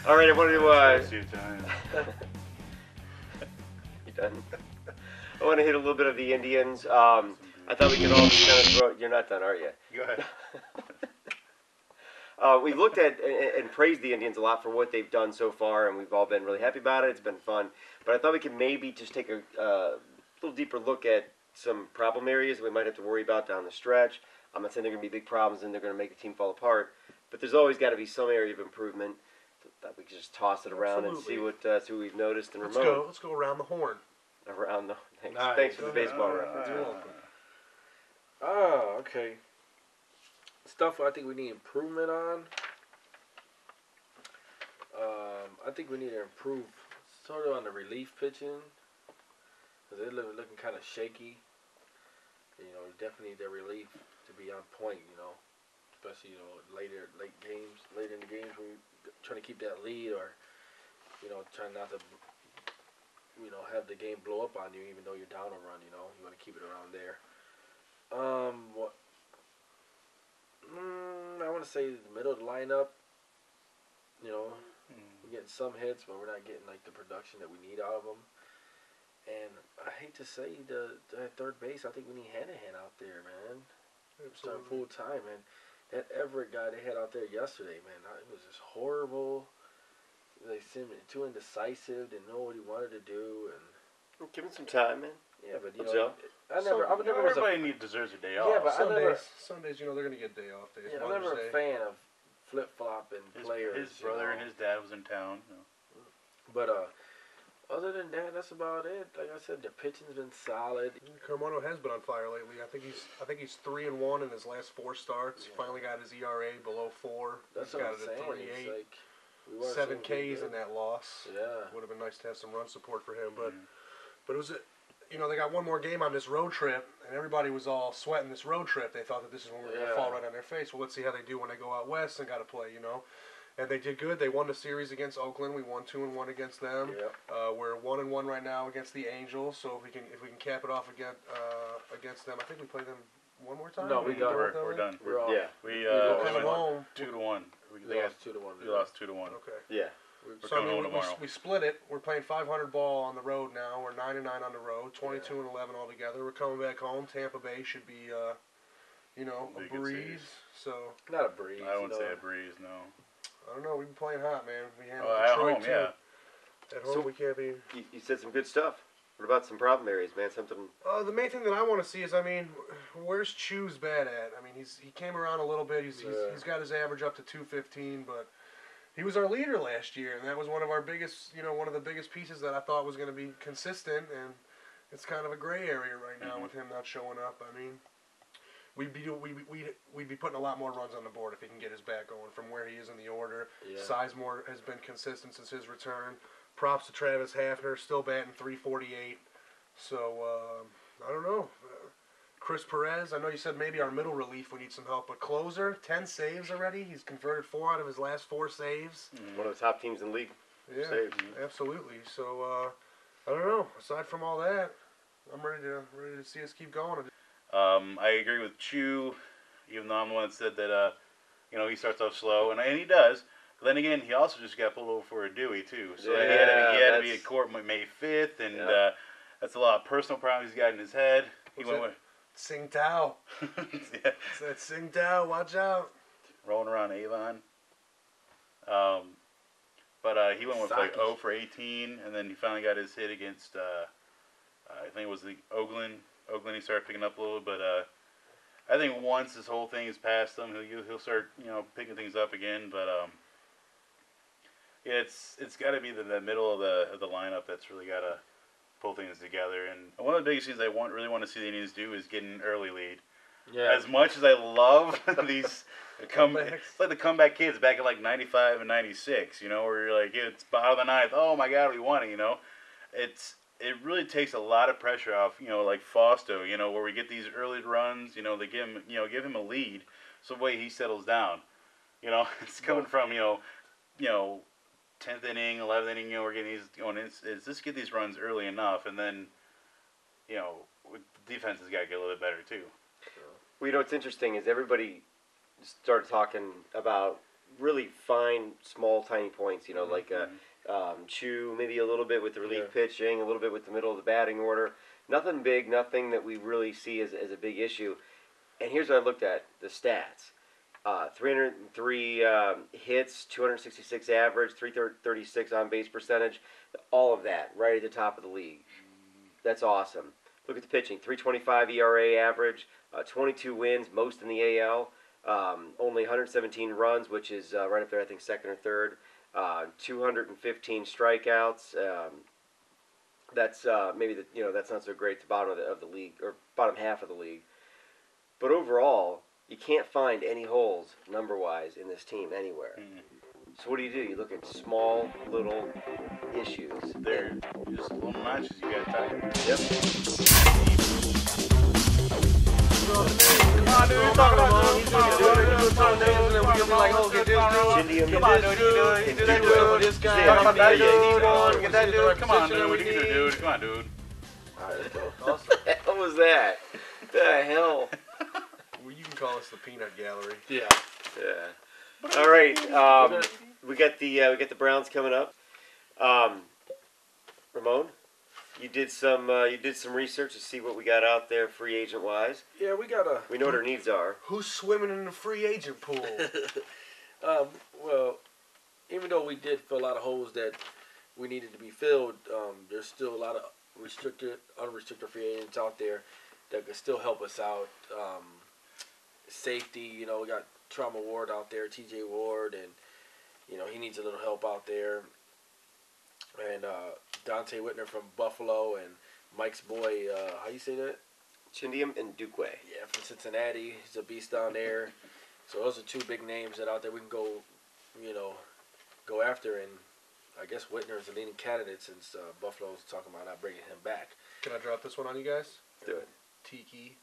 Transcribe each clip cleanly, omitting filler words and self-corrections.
All right, I wanted to. You done? You done? I want to hit a little bit of the Indians. I thought we could all just kind of throw. You're not done, are you? Go ahead. We looked at and praised the Indians a lot for what they've done so far, and we've all been really happy about it. It's been fun. But I thought we could maybe just take a little deeper look at some problem areas that we might have to worry about down the stretch. I'm not saying they're going to be big problems and they're going to make the team fall apart, but there's always got to be some area of improvement that we can just toss it around and see what we've noticed and remote. Let's go around the horn. Around the thanks, Nice. thanks for the baseball reference. You're welcome. Oh, okay. Stuff I think we need improvement on. I think we need to improve sort of on the relief pitching. Because they're looking kind of shaky. You know, definitely need their relief to be on point, you know. Especially, you know, late in the games when you're trying to keep that lead or, you know, trying not to, you know, have the game blow up on you even though you're down a run, you know. You want to keep it around there. What? I want to say the middle of the lineup. You know, we're getting some hits, but we're not getting like the production that we need out of them. And I hate to say the third base. I think we need Hanahan out there, man. Start full time, man. That Everett guy they had out there yesterday, man. It was just horrible. They seemed too indecisive. Didn't know what he wanted to do, and Give him some time, man. yeah, but you What's know, up? I never was a Everybody deserves a day off. Yeah, but Sundays, you know, they're gonna get day off days. I'm never a fan of flip-flopping players. His brother and you know. his dad was in town. You know. But other than that, that's about it. Like I said, the pitching's been solid. Carmona has been on fire lately. I think he's 3-1 in his last 4 starts. Yeah. Finally got his ERA below 4. That's He's what got I'm it at saying. 3.8. It's like we weren't 7 seeing Ks good. in that loss. Yeah. Would have been nice to have some run support for him, but it was, you know, they got one more game on this road trip, and everybody was all sweating this road trip. They thought that this is when we were going to fall right on their face. Well, let's see how they do when they go out west and got to play, you know. And they did good. They won the series against Oakland. We won 2-1 against them. Yep. We're 1-1 right now against the Angels. So if we can cap it off against them, I think we play them one more time. No, we done. We're done. We're off. Yeah. We coming went home. 2-1. We lost 2-1. We lost 2-1. Okay. Yeah. We're So I coming mean, home tomorrow. we split it. We're playing 500 ball on the road now. We're 9-9 on the road, 22-11 altogether. We're coming back home. Tampa Bay should be, you know, Be a a good breeze. series. So Not a breeze. I wouldn't you say know. a breeze, no. I don't know. We've been playing hot, man. We handled At Detroit home, too. yeah. At home, So- we can't be. You said some good stuff. What about some problem areas, man? Something. The main thing that I want to see is, I mean, where's Chu's bad at? I mean, he came around a little bit. He's got his average up to 215, but he was our leader last year, and that was one of our biggest, you know, one of the biggest pieces that I thought was going to be consistent, and it's kind of a gray area right now with him not showing up. I mean, we'd be putting a lot more runs on the board if he can get his bat going from where he is in the order. Yeah. Sizemore has been consistent since his return. Props to Travis Hafner, still batting .348. So, I don't know. Chris Perez, I know you said maybe our middle relief we need some help, but closer, 10 saves already. He's converted 4 out of his last 4 saves. One of the top teams in the league. Yeah, Saves. absolutely. So, I don't know. Aside from all that, I'm ready to see us keep going. I agree with Chu, even though I'm the one that said that, you know, he starts off slow, and he does. But then again, he also just got pulled over for a Dewey, too. So he had to be at court May 5th, and that's a lot of personal problems he's got in his head. He went with Sing Tao. yeah, It's that Sing Tao. Watch out. rolling around Avon. But he went with like 0 for 18, and then he finally got his hit against, I think it was the Oakland. Oakland, he started picking up a little, but I think once this whole thing is past him, he'll start, you know, picking things up again. But yeah, it's got to be the middle of the lineup that's really got to pull things together. And one of the biggest things I really want to see the Indians do is get an early lead. Yeah. As much as I love these Comebacks. it's like the comeback kids back in like 95 and 96, you know, where you're like, it's bottom of the ninth, oh my God, we won it, you know. It really takes a lot of pressure off, you know, like Fausto, you know, where we get these early runs, you know, they give him a lead, so the way he settles down, you know, it's coming from, you know, 10th inning, 11th inning, you know, we're getting these going. It's just get these runs early enough, and then, you know, the defense has got to get a little bit better too. Well, you know what's interesting is everybody started talking about really fine, small, tiny points. You know, like Chew, maybe a little bit with the relief pitching, a little bit with the middle of the batting order. Nothing big, nothing that we really see as a big issue. And here's what I looked at, the stats. 303 hits, 266 average, 336 on base percentage. All of that right at the top of the league. That's awesome. Look at the pitching, 325 ERA average, 22 wins, most in the AL. Only 117 runs, which is right up there, I think, second or third. 215 strikeouts. That's maybe that's not so great. It's the bottom of the league, or bottom half of the league. But overall, you can't find any holes number-wise in this team anywhere. So what do? You look at small little issues. They're just little notches you gotta tackle. Yep. Come on, dude. Talk about it. Come on, dude. Come on, dude. Come on, dude. Get that dude. Come on, dude. What do you do, dude? Come on, dude. All right, let's go. Awesome. What was that? The hell? Well, you can call us the peanut gallery. Yeah. Yeah. All right. We got the Browns coming up. Ramon, you did some research to see what we got out there free agent wise. Yeah, we got a. We know what our needs are. Who's swimming in the free agent pool? Well, even though we did fill a lot of holes that we needed to be filled, there's still a lot of unrestricted free agents out there that could still help us out. Safety, we got Trauma Ward out there, T.J. Ward, and he needs a little help out there. And Dante Whitner from Buffalo, and Mike's boy, how you say that? Chindium and Dukwe. Yeah, from Cincinnati. He's a beast down there. So those are two big names that out there we can go after. And I guess Whitner is the leading candidate since Buffalo's talking about not bringing him back. Can I drop this one on you guys? Do it. Tiki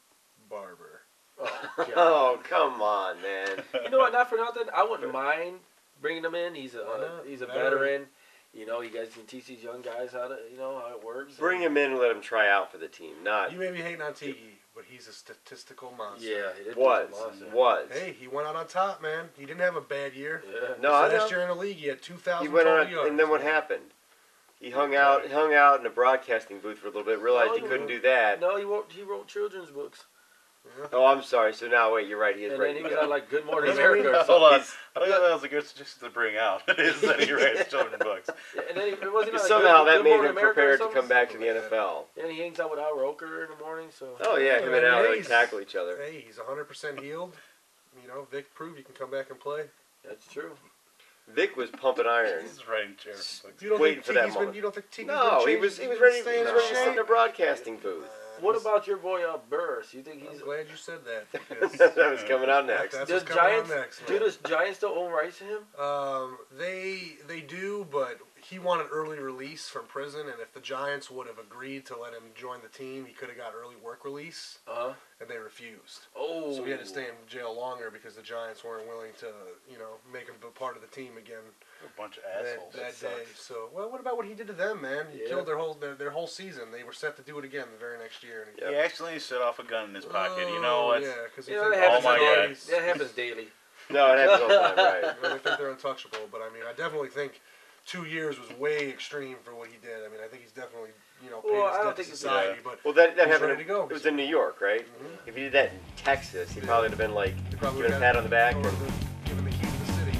Barber. Oh, God. Oh, come on, man. You know what? Not for nothing. I wouldn't mind bringing him in. He's a veteran. You guys can teach these young guys how it works. Bring him in and let him try out for the team. Not You may be hating on Tiki, but he's a statistical monster. Yeah, he did. was. Hey, he went out on top, man. He didn't have a bad year. Yeah. No, I know. Last year in the league, he had 2,000 He went total on, yards. and then what happened? He hung out in a broadcasting booth for a little bit. Realized he couldn't do that. No, he wrote children's books. Yeah. Oh, I'm sorry. So now, wait, you're right. He is And ready then he to was go. on like Good Morning That's what America or Hold something. on. I think that was a good suggestion to bring out. Is that he writes children's books. Yeah, and then he wasn't on Somehow Good that made Morning him America or prepared to something? come back to the NFL. And he hangs out with Al Roker in the morning. So. Oh yeah, him and Yeah, Al hey, like he's- tackle each other. Hey, he's 100% healed. Vic proved he can come back and play. That's true. Vic was pumping iron. He's writing children's books. You don't Waiting think for that Tiki's been? moment. You don't think Tiki's No, been he was changed? ready. He Staying was in ready to sit in shape? a broadcasting booth. What about your boy Burris? You think he's I'm glad you said that. Because That was coming out next. That's does what's coming Giants? on next, Do man. the Giants still own rights to him? They do, but he wanted early release from prison, and if the Giants would have agreed to let him join the team, he could have got early work release, and they refused. Oh. So he had to stay in jail longer because the Giants weren't willing to, make him a part of the team again A bunch of that assholes. day. So, well, what about what he did to them, man? He Yeah. killed their whole season. They were set to do it again the very next year. And He accidentally set off a gun in his pocket. You know what? Yeah, because Yeah, that happens, Oh my daily. God. That happens daily. No, it happens all the time, right? I really think they're untouchable, but I mean, I definitely think 2 years was way extreme for what he did. I mean, I think he's definitely, paid Well, I his don't debt to think it's- society, but Well, that He's happened. ready to go. It was in New York, right? Mhm. If he did that in Texas, he probably would have been like he probably given a would've pat on the back. or And, given the key to the city.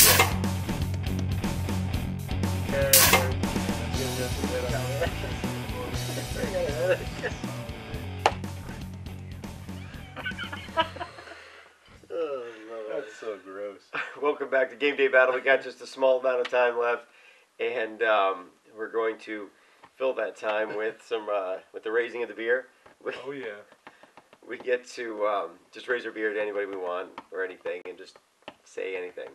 That's so gross. welcome back to Game Day Battle. We got just a small amount of time left, and we're going to fill that time with with the raising of the beer. Oh yeah. We get to just raise our beer to anybody we want or anything, and just say anything.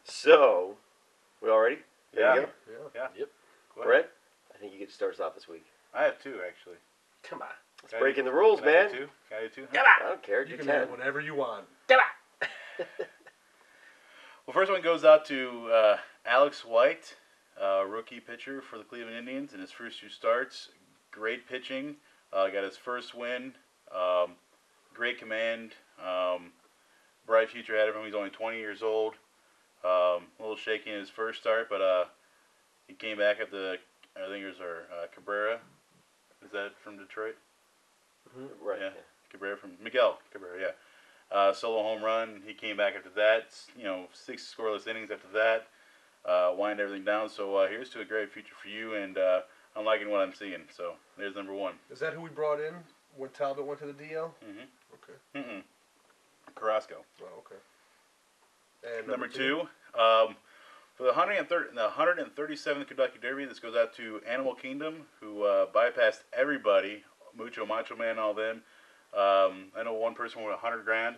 So, we all ready? There you go. Yeah. What? Brett, I think you get to start us off this week. I have two, actually. Come on. It's breaking the rules, Can I man. do two? Can I do two? Come I don't care. You Do can 10. have whatever you want. Well, first one goes out to Alex White, rookie pitcher for the Cleveland Indians in his first two starts. Great pitching. Got his first win. Great command. Bright future ahead of him. He's only 20 years old. A little shaky in his first start, but he came back at I think it was Cabrera. Is that from Detroit? Right. Yeah. Cabrera from Miguel Cabrera, yeah. Solo home run. He came back after that. 6 scoreless innings after that. Wind everything down. So here's to a great future for you, and I'm liking what I'm seeing. So there's number 1. Is that who we brought in when Talbot went to the DL? Mm-hmm. Okay. Carrasco. Oh, okay. And Number 2. For the 137th Kentucky Derby, this goes out to Animal Kingdom, who bypassed everybody, Mucho Macho Man, all them. I know one person with $100,000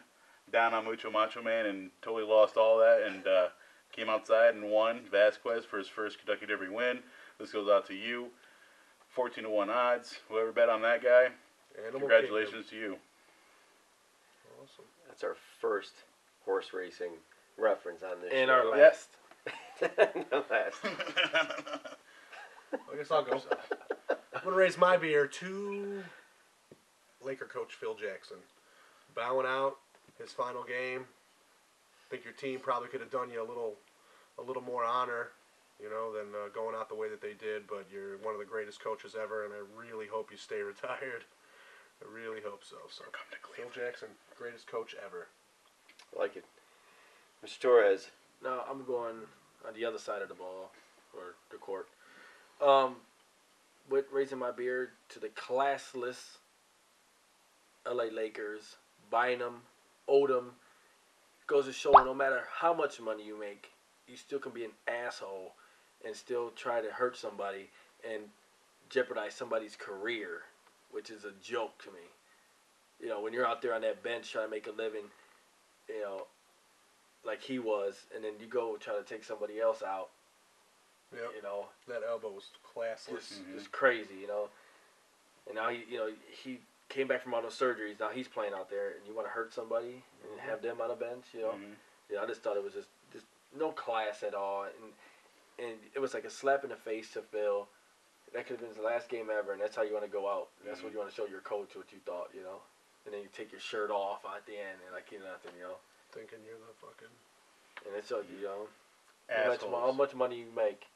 down on Mucho Macho Man and totally lost all that and came outside and won. Vasquez for his first Kentucky Derby win. This goes out to you. 14-1 odds. Whoever bet on that guy, Animal congratulations Kingdom. to you. Awesome. That's our first horse racing reference on this And show. our last. No last. I guess I'll go. I'm gonna raise my beer to Laker coach Phil Jackson, bowing out his final game. I think your team probably could have done you a little more honor, than going out the way that they did. But you're one of the greatest coaches ever, and I really hope you stay retired. I really hope so. So Come to Phil Cleveland. Jackson, greatest coach ever. I like it. Mr. Torres. No, I'm going on the other side of the ball, or the court. With raising my beard to the classless LA Lakers, Bynum, Odom, goes to show no matter how much money you make, you still can be an asshole and still try to hurt somebody and jeopardize somebody's career, which is a joke to me. When you're out there on that bench trying to make a living, like he was, and then you go try to take somebody else out, Yep. That elbow was classless. just crazy, And now he came back from all those surgeries. Now he's playing out there, and you want to hurt somebody and have them on a bench, I just thought it was just no class at all, and it was like a slap in the face to Phil. That could have been his last game ever, and that's how you want to go out. And that's what you want to show your coach what you thought, And then you take your shirt off at the end, and like nothing, Thinking you're the fucking. And it shows you, how Assholes. much money you make,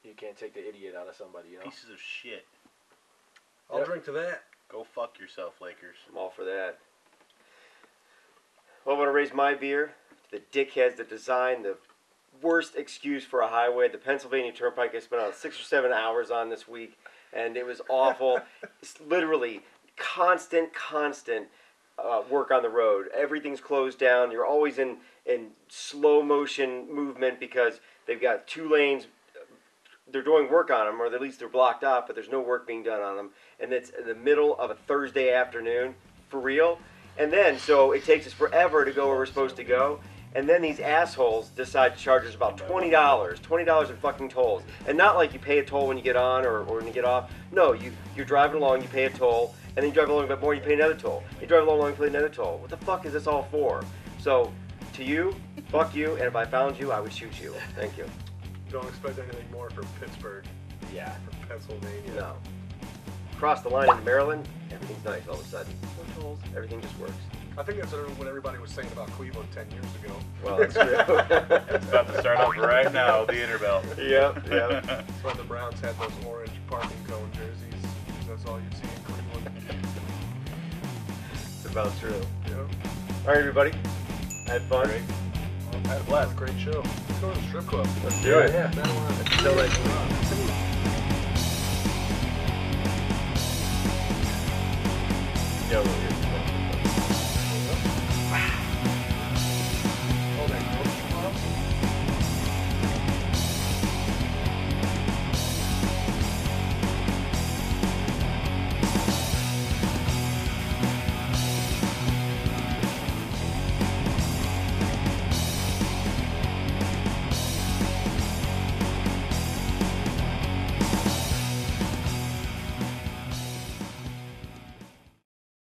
you can't take the idiot out of somebody, Pieces of shit. I'll drink to that. Go fuck yourself, Lakers. I'm all for that. Well, I'm going to raise my beer to the dickheads that designed the worst excuse for a highway. The Pennsylvania Turnpike I spent about 6 or 7 hours on this week, and it was awful. It's literally constant work on the road. Everything's closed down. You're always in slow motion movement because they've got 2 lanes. They're doing work on them, or at least they're blocked off, but there's no work being done on them. And it's in the middle of a Thursday afternoon, for real. And then, so it takes us forever to go where we're supposed to go. And then these assholes decide to charge us about $20 in fucking tolls. And not like you pay a toll when you get on or when you get off. No, you're driving along, you pay a toll, and then you drive along a bit more, you pay another toll. You drive along, you pay another toll. What the fuck is this all for? So, to you, fuck you, and if I found you, I would shoot you. Thank you. Don't expect anything more from Pittsburgh, Yeah. from Pennsylvania. No. Cross the line in Maryland, everything's nice all of a sudden. No tolls, everything just works. I think that's what everybody was saying about Cleveland 10 years ago. Well, that's true. It's about to start up right now, the Interbelt. Yep. That's why the Browns had those orange parking cone jerseys. That's all you see in Cleveland. It's about true. Yeah. All right, everybody. Had fun. Great. I had a blast. Great show. Let's go to the strip club. Let's do it. Yeah. Until next week. Yo,